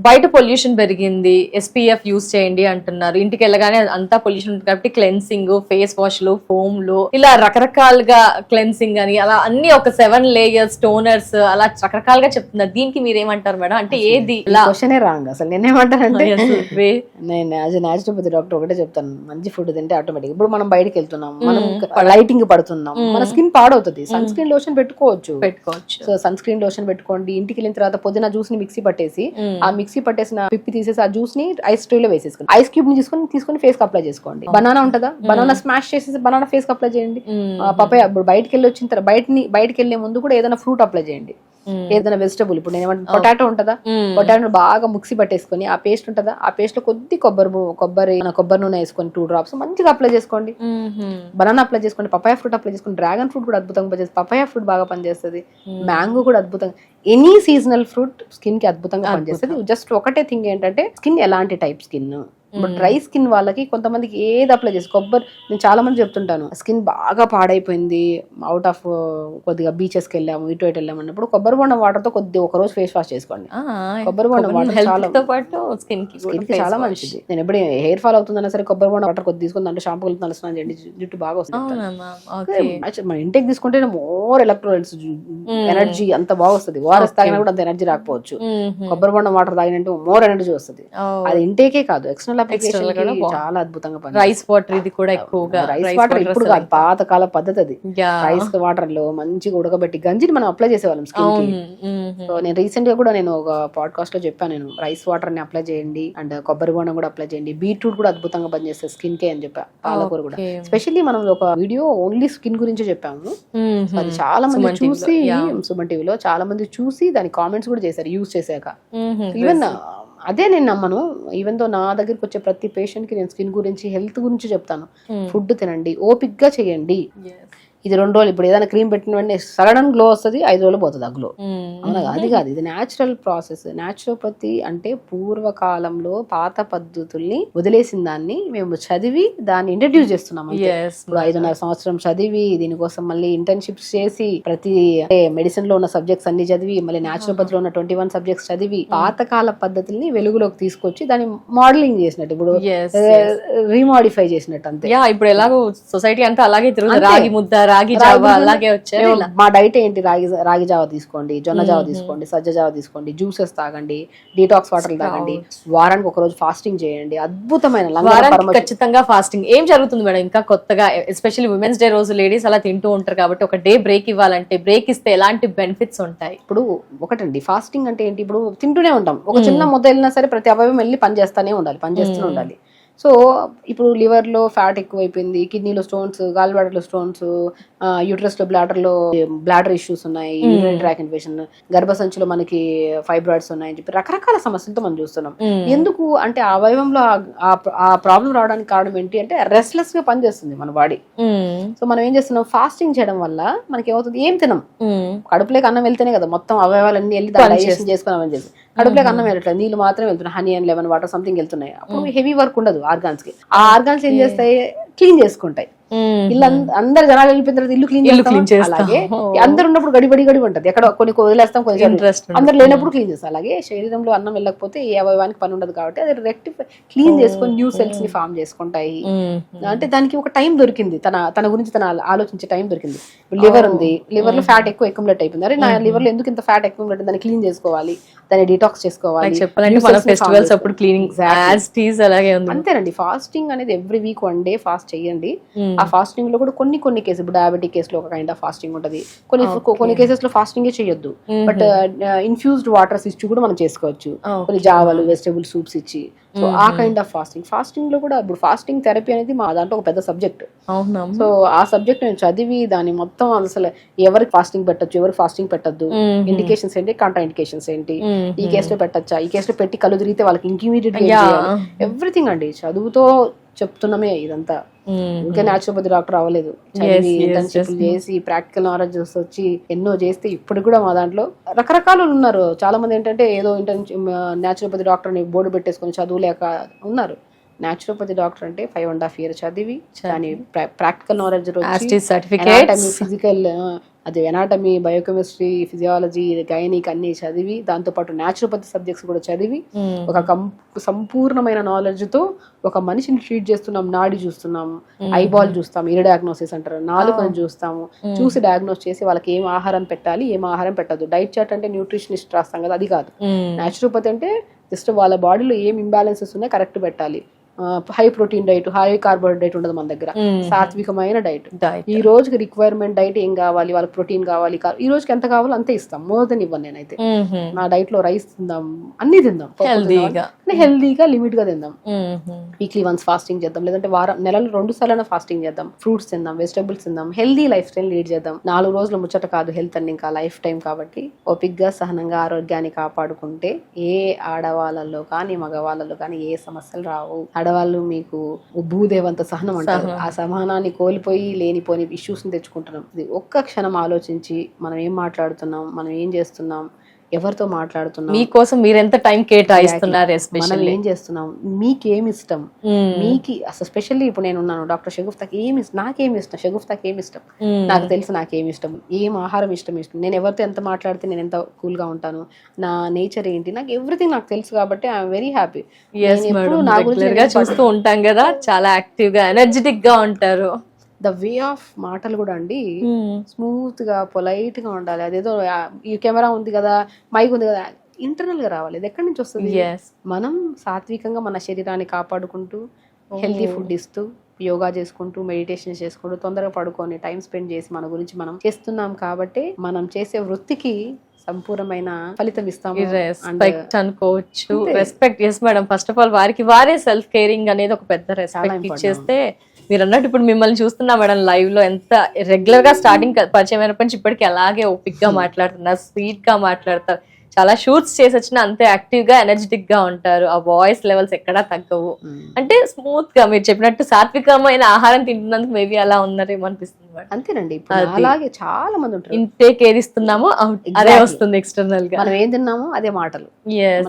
Speaker 2: బయట పొల్యూషన్ పెరిగింది, SPF యూజ్ చేయండి అంటున్నారు, ఇంటికి వెళ్ళగానే అంతా పొల్యూషన్ ఉంటుంది కాబట్టి క్లెన్సింగ్, ఫేస్ వాష్లు, ఫోమ్లు, ఇలా రకరకాలుగా క్లెన్సింగ్ అని అలా అన్ని ఒక 7 layers టోనర్స్ అలా రకరకాలుగా చెప్తున్నారు. దీనికి మీరు ఏమంటారు మేడం? అంటే ఏది
Speaker 3: క్వశ్చనే రాంగ్ అసలు. నేనేమంటానంటే నేను యాజ్ ఎ న్యాచురోపతి డాక్టర్ ఒకటే చెప్తాను, మంచి ఫుడ్ తింటే ఆటోమేటిక్. ఇప్పుడు మనం బయటకి వెళ్తున్నాం, మనం లైటింగ్ పడుతున్నాం, మన స్కిన్ పాడవుతుంది, సన్ స్క్రీన్ లోషన్ పెట్టుకోవచ్చు. సో సన్ స్క్రీన్ లోషన్ పెట్టుకోండి. ఇంటికి వెళ్ళిన తర్వాత పుదీనా జ్యూస్ ని మిక్సీ పట్టేసి ఆ మిక్సీ పట్టేసిన పిప్పి తీసేసి ఆ జ్యూస్ ని ఐస్ ట్రే లో వేసేసుకోండి. ఐస్ క్యూబ్ ని తీసుకొని ఫేస్ కి అప్లై చేసుకోండి. బనానా ఉంటుందా, బనానా స్మాష్ చేసేసి బనానా ఫేస్ కి అప్లై చేయండి. పపాయ ఇప్పుడు బయటకి వెళ్ళి వచ్చిన తర్వాత బయటకి వెళ్లే ముందు కూడా ఏదైనా ఫ్రూట్ అప్లై చేయండి, ఏదైనా వెజిటబుల్. ఇప్పుడు నేను ఏమంటే పొటాటో ఉంటుందా, పొటాటో బాగా మిక్సీ పట్టేసుకొని ఆ పేస్ట్ ఉంటుందా, ఆ పేస్ట్ లో కొద్ది కొబ్బరి నూనె వేసుకొని 2 drops మంచిగా అప్లై చేసుకోండి. బనానా అప్లై చేసుకోండి, పపాయ ఫ్రూట్ అప్లై చేసుకోండి. డ్రాగన్ ఫ్రూట్ కూడా అద్భుతంగా పనిచేస్తుంది, పపాయ ఫ్రూట్ బాగా పనిచేస్తుంది, మ్యాంగో కూడా అద్భుతంగా. ఎనీ సీజనల్ ఫ్రూట్ స్కిన్ కి అద్భుతంగా పనిచేస్తుంది. జస్ట్ ఒకటే థింగ్ ఏంటంటే స్కిన్ ఎలాంటి టైప్ స్కిన్. ఇప్పుడు డ్రై స్కిన్ వాళ్ళకి కొంతమందికి ఏది అప్లై చేసి నేను చాలా మంది చెప్తుంటాను, స్కిన్ బాగా పాడైపోయింది, అవుట్ ఆఫ్ కొద్దిగా బీచెస్ కి వెళ్ళాము, ఇటు వెళ్ళాము అన్నప్పుడు కొబ్బరి బొండం వాటర్ తో కొద్దిగా ఒక రోజు ఫేస్ వాష్ చేసుకోండి. కొబ్బరి బొండం వాటర్ చాలా స్కిన్ కి చాలా మంచిది. నేను ఎప్పుడు హెయిర్ ఫాల్ అవుతుందన్నా సరే కొబ్బరి బొండం వాటర్ కొద్ది తీసుకుని దాంట్లో షాంపూ కలిపి స్నానం చేయండి, జుట్టు బాగా వస్తుంది. మన ఇంటేక్ తీసుకుంటే మోర్ ఎలక్ట్రోలైట్స్, ఎనర్జీ అంత బాగా వస్తుంది. ఓఆర్ఎస్ తాగినా కూడా అంత ఎనర్జీ రాకపోవచ్చు, కొబ్బరి బొండం వాటర్ తాగినట్టు మోర్ ఎనర్జీ వస్తుంది. అది ఇంటేకే కాదు, ఎక్స్టర్నల్ చాలా అద్భుతంగా
Speaker 2: రైస్ వాటర్ ఇది కూడా ఎక్కువగా.
Speaker 3: రైస్ వాటర్ ఇప్పుడు కాదు, పాతకాల పద్ధతి అది. రైస్ వాటర్ లో మంచిగా ఉడకబెట్టి గంజిని మనం అప్లై చేసేవాళ్ళం స్కిన్ కి. సో నేను రీసెంట్ గా కూడా నేను ఒక పాడ్కాస్ట్ లో చెప్పాను, నేను రైస్ వాటర్ ని అప్లై చేయండి అండ్ కొబ్బరి బొండం కూడా అప్లై చేయండి, బీట్రూట్ కూడా అద్భుతంగా పనిచేస్తుంది స్కిన్ కి అని చెప్పా, పాలకూర కూడా. స్పెషల్లీ మనం ఒక వీడియో ఓన్లీ స్కిన్ గురించి చెప్పాము, అది చాలా మంది చూసి సుమన్ టీవీలో చాలా మంది చూసి దాని కామెంట్స్ కూడా చేశారు యూజ్ చేశాక. ఈవెన్ అదే నేను నమ్మను, ఈవెన్ తో నా దగ్గరికి వచ్చే ప్రతి పేషెంట్ కి నేను స్కిన్ గురించి హెల్త్ గురించి చెప్తాను. ఫుడ్ తినండి, ఓపిక్ గా చేయండి. ఇది 2 రోజులు ఇప్పుడు ఏదైనా క్రీమ్ పెట్టిన వెంటనే సడన్ గ్లో వస్తుంది, 5 రోజులు పోతుంది ఆ గ్లో. అవునా, అది కాదు, ఇది న్యాచురల్ ప్రాసెస్. న్యాచురోపతి అంటే పూర్వకాలంలో పాత పద్ధతుల్ని వదిలేసిన దాన్ని మేము చదివి దాన్ని ఇంట్రడ్యూస్ చేస్తున్నాం. ఇప్పుడు 5.5 సంవత్సరం చదివి దీనికోసం మళ్ళీ ఇంటర్న్షిప్స్ చేసి ప్రతి మెడిసిన్ లో ఉన్న సబ్జెక్ట్స్ అన్ని చదివి మళ్ళీ న్యాచురోపతిలో ఉన్న 21 సబ్జెక్ట్స్ చదివి పాతకాల పద్ధతుల్ని వెలుగులోకి తీసుకొచ్చి దాన్ని మోడలింగ్ చేసినట్టు, ఇప్పుడు రీమాడిఫై చేసినట్టు అంతే.
Speaker 2: ఇప్పుడు ఎలాగో సొసైటీ అంతా అలాగే తిరుగుతుంది, రాగి ముద్ద, రాగి జావా అలాగే వచ్చాయి.
Speaker 3: మా డైట్ ఏంటి, రాగి జావా తీసుకోండి, జొన్న జావా తీసుకోండి, సజ్జ జావా తీసుకోండి, జ్యూసెస్ తాగండి, డీటాక్స్ వాటర్ తాగండి, వారానికి ఒక రోజు ఫాస్టింగ్ చేయండి. అద్భుతమైన
Speaker 2: ఖచ్చితంగా ఫాస్టింగ్. ఏం జరుగుతుంది మేడం ఇంకా కొత్తగా, ఎస్పెషల్లీ ఉమెన్స్ డే రోజు లేడీస్ అలా తింటూ ఉంటారు కాబట్టి ఒక డే బ్రేక్ ఇవ్వాలంటే బ్రేక్ ఇస్తే ఎలాంటి బెనిఫిట్స్ ఉంటాయి?
Speaker 3: ఇప్పుడు ఒకటండి, ఫాస్టింగ్ అంటే ఏంటి, ఇప్పుడు తింటూనే ఉంటాం, ఒక చిన్న ముద్ద వెళ్ళినా సరే ప్రతి అవయవం వెళ్ళి పనిచేస్తూనే ఉండాలి. సో ఇప్పుడు లివర్ లో ఫ్యాట్ ఎక్కువైపోయింది, కిడ్నీలో stones, gall bladder stones, uterus లో బ్లాడర్ ఇష్యూస్ ఉన్నాయి, యూరినరీ ట్రాక్ ఇన్ఫెక్షన్, గర్భసంచిలో మనకి ఫైబ్రాయిడ్స్ ఉన్నాయని చెప్పి రకరకాల సమస్యలతో మనం చూస్తున్నాం. ఎందుకు అంటే ఆ అవయవంలో ఆ ప్రాబ్లం రావడానికి కారణం ఏంటి అంటే రెస్ట్లెస్ గా పనిచేస్తుంది మన బాడీ. సో మనం ఏం చేస్తున్నాం, ఫాస్టింగ్ చేయడం వల్ల మనకి ఏమవుతుంది, ఏం తినం, కడుపులోకి అన్నం వెళ్తేనే కదా మొత్తం అవయవాలన్నీ వెళ్ళి డైజెషన్ చేసుకున్నామని చెప్పి కడుపులోకి అన్నం వెళ్ళట్లేదు, నీళ్ళు మాత్రం వెళ్తున్నాయి, honey and lemon water something వెళ్తున్నాయి. అప్పుడు హెవీ వర్క్ ఉండదు ఆర్గాన్స్ కి. ఆ ఆర్గాన్స్ ఏం చేస్తాయి, క్లీన్ చేసుకుంటాయి. ఇల్లు అందరు జనాలు వెళ్ళిపోయిన తర్వాత ఇల్లు క్లీన్ చేస్తాం. అలాగే అందరు ఉన్నప్పుడు గడి ఉంటది, ఎక్కడ కొన్ని వదిలేస్తాం, కొన్ని అందరు లేనప్పుడు క్లీన్ చేస్తాం. అలాగే శరీరంలో అన్నం వెళ్ళకపోతే ఏ అవయవానికి పని ఉండదు కాబట్టి అది రెక్టిఫై క్లీన్ చేసుకొని న్యూ సెల్స్ ని ఫామ్ చేసుకుంటాయి. అంటే దానికి ఒక టైం దొరికింది, తన గురించి తన ఆలోచించే టైం దొరికింది. లివర్ ఉంది, లివర్ లో ఫ్యాట్ ఎక్కువ అక్యుములేట్ అయిపోయింది, అరే నా లివర్ లో ఎందుకు ఇంత ఫ్యాట్ అక్యుములేట్, దాన్ని క్లీన్ చేసుకోవాలి, దాన్ని డిటాక్స్ చేసుకోవాలి.
Speaker 2: ఫెస్టివల్స్ అప్పుడు క్లీనింగ్ అలాగే ఉంది.
Speaker 3: అంతేనండి, ఫాస్టింగ్ అనేది ఎవ్రీ వీక్ 1 day ఫాస్ట్ చేయండి. ఆ ఫాస్టింగ్ లో కూడా కొన్ని కేసులు, ఇప్పుడు డయాబెటిక్ కేసులో ఒక కైండ్ ఆఫ్ ఫాస్టింగ్ ఉంటది, కొన్ని కేసెస్ లో ఫాస్టింగ్ చేయొద్దు, బట్ ఇన్ఫ్యూజ్డ్ వాటర్స్ ఇచ్చి కూడా మనం చేసుకోవచ్చు, కొన్ని జావాలు వెజిటబుల్ సూప్స్ ఇచ్చి. సో ఆ కైండ్ ఆఫ్ ఫాస్టింగ్ లో కూడా ఇప్పుడు ఫాస్టింగ్ థెరపీ అనేది మా దాంట్లో ఒక పెద్ద సబ్జెక్ట్. సో ఆ సబ్జెక్ట్ నేను చదివి దాన్ని మొత్తం అసలు ఎవరికి ఫాస్టింగ్ పెట్టచ్చు, ఎవరికి ఫాస్టింగ్ పెట్టద్దు, ఇండికేషన్స్ ఏంటి, కాంట్రా ఇండికేషన్స్ ఏంటి, ఈ కేసులో పెట్టచ్చా, ఈ కేసులో పెట్టి కళ్ళు తిరిగితే వాళ్ళకి ఇంకిమీడియట్ ఎవ్రీథింగ్ అండి. చదువుతో చెప్తున్నామే ఇదంతా, ఇంకా న్యాచురోపతి డాక్టర్ అవ్వలేదు, చదివి ఇంటర్న్షిప్ చేసి ప్రాక్టికల్ నాలెడ్జ్ వచ్చి ఎన్నో చేస్తే ఇప్పుడు కూడా మా దాంట్లో రకరకాలు ఉన్నారు. చాలా మంది ఏంటంటే ఏదో న్యాచురోపతి డాక్టర్ అని బోర్డు పెట్టేసుకొని చదువులేక ఉన్నారు. న్యాచురోపతి డాక్టర్ అంటే 5.5 years చదివి దాని ప్రాక్టికల్ నాలెడ్జ్ ఫిజికల్, అది ఎనాటమీ, బయోకెమిస్ట్రీ, ఫిజియాలజీ, గైనిక్ అన్ని చదివి దాంతోపాటు న్యాచురోపతి సబ్జెక్ట్స్ కూడా చదివి ఒక సంపూర్ణమైన నాలెడ్జ్ తో ఒక మనిషిని ట్రీట్ చేస్తున్నాం. నాడి చూస్తున్నాము, ఐబాల్ చూస్తాము, ఇయర్ డయాగ్నోసిస్ అంటారు, నాలుకను చూస్తాము, చూసి డయాగ్నోస్ చేసి వాళ్ళకి ఏం ఆహారం పెట్టాలి, ఏం ఆహారం పెట్టద్దు. డైట్ చార్ట్ అంటే న్యూట్రిషనిస్ట్ రాస్తాం కదా, అది కాదు. న్యాచురోపతి అంటే జస్ట్ వాళ్ళ బాడీలో ఏం ఇంబ్యాలెన్సెస్ ఉన్నాయో కరెక్ట్ పెట్టాలి. High protein diet, high carbohydrate ఉండదు మన దగ్గర, సాత్వికమైన డైట్. ఈ రోజుకి రిక్వైర్మెంట్ డైట్ ఏం కావాలి, వాళ్ళకి ప్రోటీన్ కావాలి, ఈ రోజుకి ఎంత కావాలో అంతే ఇస్తాం, మోర్ దెన్ ఇవ్వను నేనైతే. నా డైట్ లో రైస్ తిందాం, అన్ని తిందాం, హెల్దీగా లిమిట్ గా తిందాం. వీక్లీ వన్స్ ఫాస్టింగ్ చేద్దాం, లేదంటే నెలలో 2 సార్లు ఫాస్టింగ్ చేద్దాం. ఫ్రూట్స్ తిందాం, వెజిటబుల్స్ తిందాం, హెల్దీ లైఫ్ స్టైల్ లీడ్ చేద్దాం. 4 రోజుల ముచ్చట కాదు హెల్త్ అని, ఇంకా లైఫ్ టైం కాబట్టి ఓపిక్గా సహనంగా ఆరోగ్యాన్ని కాపాడుకుంటే ఏ ఆడవాళ్ళలో కానీ మగవాళ్ళలో కానీ ఏ సమస్యలు రావు. ఆడవాళ్ళు మీకు భూదేవంత సహనం అంటారు, ఆ సహనాన్ని కోల్పోయి లేనిపోని ఇష్యూస్ ని తెచ్చుకుంటున్నాం. ఇది ఒక్క క్షణం ఆలోచించి మనం ఏం మాట్లాడుతున్నాం, మనం ఏం చేస్తున్నాం, ఎవరితో మాట్లాడుతున్నాం,
Speaker 2: మీకోసం మీరు ఎంత టైం కేటాయిస్తున్నారు,
Speaker 3: మనం ఏం చేస్తున్నాం, మీకేమి ఇష్టం, మీకు అసలు స్పెషల్లీ ఇప్పుడు నేను ఉన్నాను డాక్టర్ షగుఫ్తాకి నాకేమి ఇష్టం, షగుఫ్తాకి ఏమి ఇష్టం, నాకు తెలుసు నాకేమి ఇష్టం, ఏం ఆహారం ఇష్టం, నేను ఎవరితో ఎంత మాట్లాడితే నేను ఎంత కూల్ గా ఉంటాను, నా నేచర్ ఏంటి, నాకు ఎవ్రీథింగ్ నాకు తెలుసు కాబట్టి ఐఎమ్ వెరీ హ్యాపీ.
Speaker 2: నా గురించి చూస్తూ ఉంటాం కదా, చాలా యాక్టివ్ గా ఎనర్జెటిక్ గా ఉంటారు.
Speaker 3: ద వే ఆఫ్ మాటలు కూడా అండి స్మూత్ గా పొలైట్ గా ఉండాలి. అదేదో ఈ కెమెరా ఉంది కదా, మైక్ ఉంది కదా, ఇంటర్నల్ గా రావాలి. ఇది ఎక్కడి నుంచి వస్తుంది? మనం సాత్వికంగా మన శరీరాన్ని కాపాడుకుంటూ హెల్తీ ఫుడ్ ఇస్తూ యోగా చేసుకుంటూ మెడిటేషన్ చేసుకుంటూ తొందరగా పడుకొని టైం స్పెండ్ చేసి మన గురించి మనం చేస్తున్నాం కాబట్టి మనం చేసే వృత్తికి సంపూర్ణమైన ఫలితం ఇస్తాము
Speaker 2: అనుకోవచ్చు. Respect. Yes madam, first of all వారికి వారే సెల్ఫ్ కేరింగ్ అనేది ఒక పెద్ద రెస్పెక్ట్ ఇచ్చేస్తే, మీరు అన్నట్టు ఇప్పుడు మిమ్మల్ని చూస్తున్నా మేడం లైవ్ లో, ఎంత రెగ్యులర్ గా స్టార్టింగ్ పరిచయం అయినప్పటి నుంచి ఇప్పటికి అలాగే ఓపిక్ గా మాట్లాడుతున్నారు, స్వీట్ గా మాట్లాడతారు, చాలా షూట్స్ చేసి వచ్చినా అంతే యాక్టివ్ గా ఎనర్జెటిక్ గా ఉంటారు, ఆ వాయిస్ లెవెల్స్ ఎక్కడా తగ్గవు. అంటే స్మూత్ గా మీరు చెప్పినట్టు సాత్వికమైన ఆహారం తింటున్నందుకు మేబీ అలా ఉన్నారేమో అనిపిస్తుంది.
Speaker 3: అంతేనండి, అలాగే చాలా మంది ఉంటారు.
Speaker 2: ఇంటేక్ ఏది ఇస్తున్నామో అదే వస్తుంది ఎక్స్టర్నల్ గా,
Speaker 3: మనం ఏం తిన్నామో అదే మాటలు.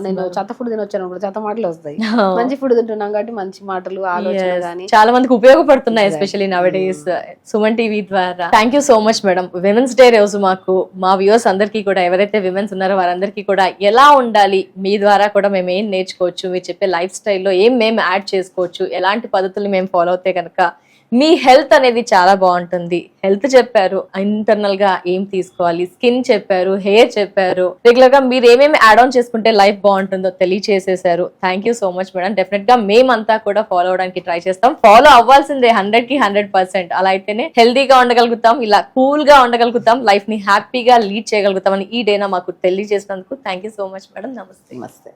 Speaker 3: నేను చెత్త ఫుడ్ తినొచ్చాను కూడా చెత్త మాటలు వస్తాయి, మంచి ఫుడ్ తింటున్నాం కాబట్టి మంచి మాటలు, ఆలోచన గానీ
Speaker 2: చాలా మందికి ఉపయోగపడుతున్నాయి, ఎస్పెషల్లీ నౌ ఏ డేస్ సుమన్ టీవీ ద్వారా. Thank you so much madam. Women's day రోజు మాకు మా వ్యూవర్స్ అందరికీ కూడా, ఎవరైతే విమెన్స్ ఉన్నారో వారందరికీ కూడా ఎలా ఉండాలి, మీ ద్వారా కూడా మేము ఏం నేర్చుకోవచ్చు, మీరు చెప్పే లైఫ్ స్టైల్లో ఏం మేము యాడ్ చేసుకోవచ్చు, ఎలాంటి పద్ధతులు మేము ఫాలో అవుతే కనుక మీ హెల్త్ అనేది చాలా బాగుంటుంది. హెల్త్ చెప్పారు, ఇంటర్నల్ గా ఏం తీసుకోవాలి, స్కిన్ చెప్పారు, హెయిర్ చెప్పారు, రెగ్యులర్ గా మీరు ఏమేమి యాడ్ ఆన్ చేసుకుంటే లైఫ్ బాగుంటుందో తెలియచేసేసారు. Thank you so much madam. Definite గా మేమంతా కూడా ఫాలో అవడానికి ట్రై చేస్తాం. ఫాలో అవ్వాల్సిందే 100కి 100%. అలా అయితేనే హెల్తీగా ఉండగలుగుతాం, ఇలా కూల్ గా ఉండగలుగుతాం, లైఫ్ ని హ్యాపీగా లీడ్ చేయగలుగుతాం అని ఈ డేనా మాకు తెలియజేసినందుకు thank you so much madam. నమస్తే.